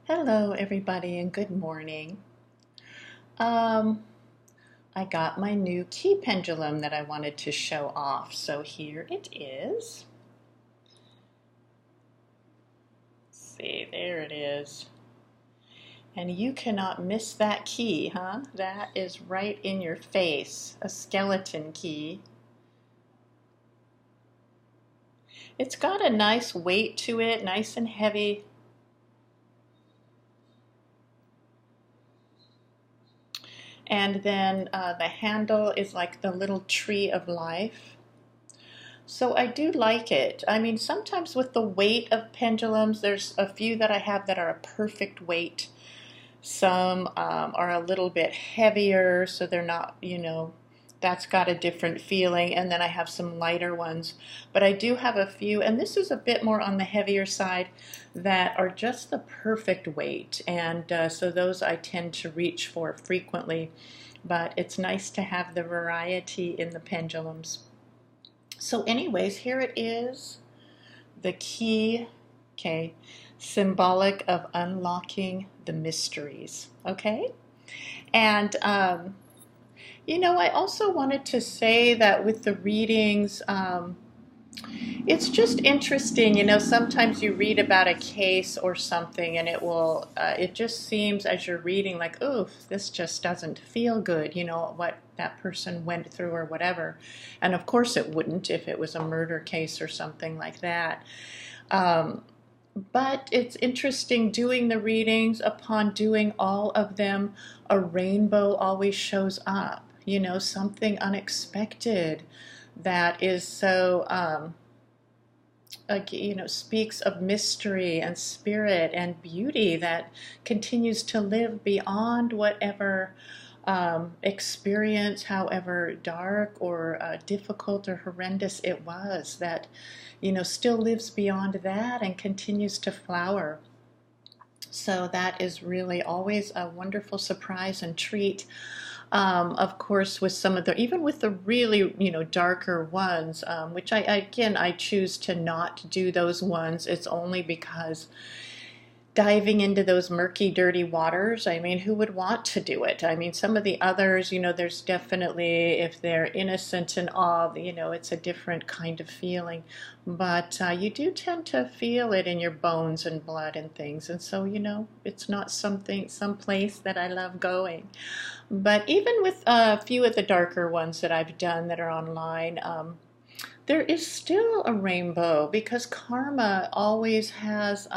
Hello, everybody, and good morning. Um, I got my new key pendulum that I wanted to show off, so here it is. See, there it is. And you cannot miss that key, huh? That is right in your face, a skeleton key. It's got a nice weight to it, nice and heavy. And then the handle is like the little tree of life. So I do like it. I mean, sometimes with the weight of pendulums, there's a few that I have that are a perfect weight. Some are a little bit heavier, so they're not, that's got a different feeling. And then I have some lighter ones. But I do have a few, and this is a bit more on the heavier side, that are just the perfect weight. And so those I tend to reach for frequently. But it's nice to have the variety in the pendulums. So anyways, here it is, the key, okay, symbolic of unlocking the mysteries, okay? And, I also wanted to say that with the readings, it's just interesting, sometimes you read about a case or something and it just seems as you're reading like, oof, this just doesn't feel good, what that person went through or whatever. And of course it wouldn't if it was a murder case or something like that. Um, but it's interesting doing the readings. Upon doing all of them, a rainbow always shows up, something unexpected that is so speaks of mystery and spirit and beauty that continues to live beyond whatever experience, however dark or difficult or horrendous it was, that, still lives beyond that and continues to flower. So that is really always a wonderful surprise and treat. Of course, with some of the, even with the really, darker ones, which I choose to not do those ones. It's only because diving into those murky, dirty waters, I mean, who would want to do it? I mean, some of the others, there's definitely, if they're innocent and all, it's a different kind of feeling. But you do tend to feel it in your bones and blood and things. And so, it's not some place that I love going. But even with a few of the darker ones that I've done that are online, there is still a rainbow because karma always has,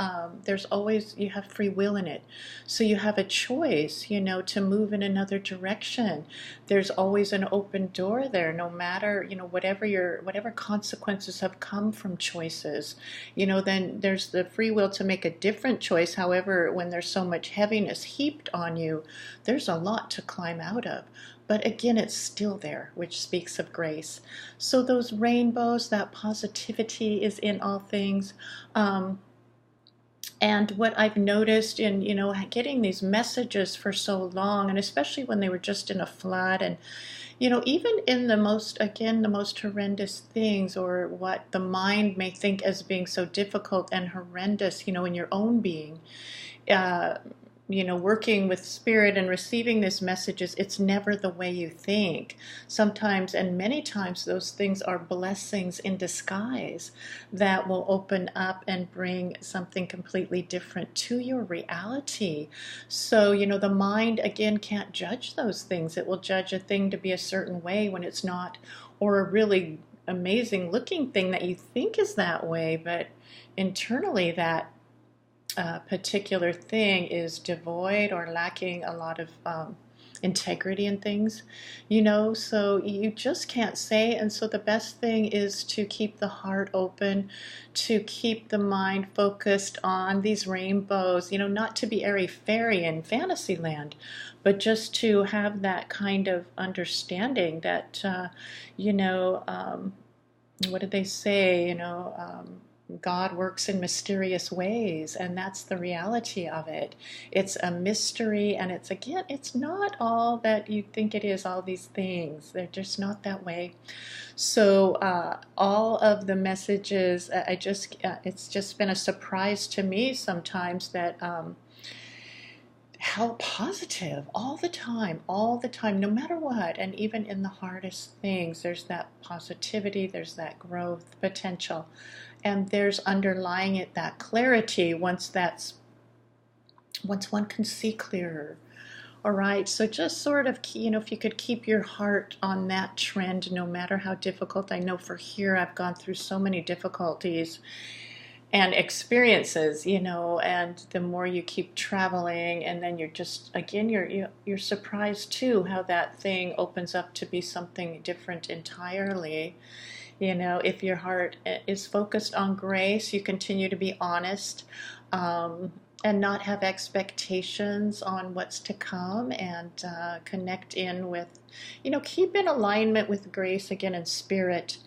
there's always, you have free will in it. So you have a choice, to move in another direction. There's always an open door there, no matter, whatever consequences have come from choices, then there's the free will to make a different choice. However, when there's so much heaviness heaped on you, there's a lot to climb out of. But again, it's still there, which speaks of grace. So those rainbows, that positivity is in all things. And what I've noticed in, getting these messages for so long, and especially when they were just in a flood, and, even in the most horrendous things, or what the mind may think as being so difficult and horrendous, in your own being, uh, working with spirit and receiving these messages, it's never the way you think. Sometimes, and many times, those things are blessings in disguise that will open up and bring something completely different to your reality. So, the mind, again, can't judge those things. It will judge a thing to be a certain way when it's not, or a really amazing looking thing that you think is that way, but internally that particular thing is devoid or lacking a lot of integrity and things, so you just can't say. And so the best thing is to keep the heart open, to keep the mind focused on these rainbows, not to be airy-fairy in fantasy land, but just to have that kind of understanding that, what did they say, God works in mysterious ways, and that's the reality of it. It's a mystery, and it's again, it's not all that you think it is, all these things. They're just not that way. So, all of the messages, it's just been a surprise to me sometimes that how positive all the time, no matter what, and even in the hardest things, there's that positivity, there's that growth potential, and there's underlying it that clarity once one can see clearer. All right, so just sort of, if you could keep your heart on that trend, no matter how difficult. I know for here, I've gone through so many difficulties and experiences, and the more you keep traveling, and then you're just, again, you're surprised too how that thing opens up to be something different entirely. If your heart is focused on grace, you continue to be honest, and not have expectations on what's to come, and connect in with, keep in alignment with grace again in spirit,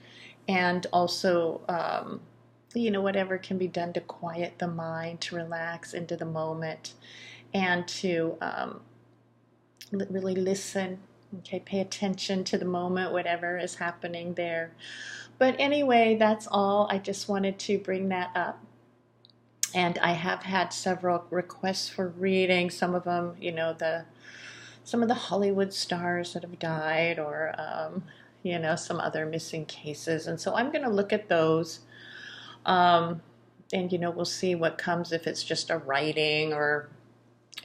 and also, whatever can be done to quiet the mind, to relax into the moment, and to really listen. Okay, pay attention to the moment, whatever is happening there. But anyway, that's all. I just wanted to bring that up. And I have had several requests for reading. Some of them, some of the Hollywood stars that have died, or some other missing cases. And so I'm going to look at those. And we'll see what comes, if it's just a writing, or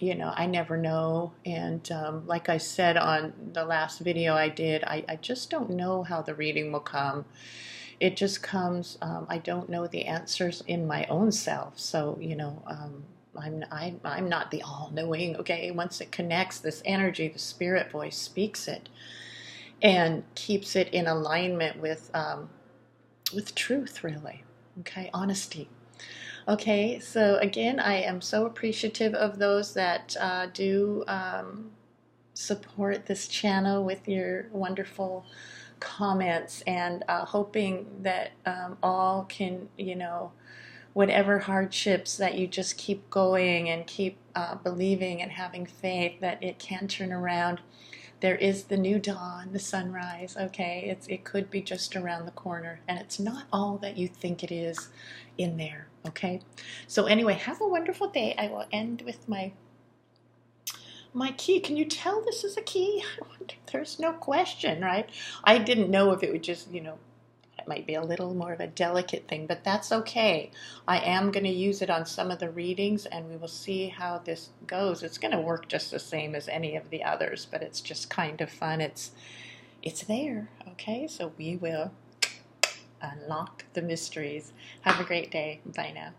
I never know. And like I said on the last video I did, I just don't know how the reading will come. It just comes. I don't know the answers in my own self. So I'm not the all-knowing. Okay, once it connects, this energy, the spirit voice speaks it and keeps it in alignment with truth, really. Okay, honesty. Okay, so again, I am so appreciative of those that do support this channel with your wonderful comments, and hoping that all can, whatever hardships, that you just keep going and keep believing and having faith that it can turn around. There is the new dawn, the sunrise, okay? It could be just around the corner, and it's not all that you think it is in there, okay? So anyway, have a wonderful day. I will end with my key. Can you tell this is a key? There's no question, right? I didn't know if it would just, it might be a little more of a delicate thing, but that's okay. I am going to use it on some of the readings, and we will see how this goes. It's going to work just the same as any of the others, but it's just kind of fun. It's there, okay? So we will unlock the mysteries. Have a great day. Bye now.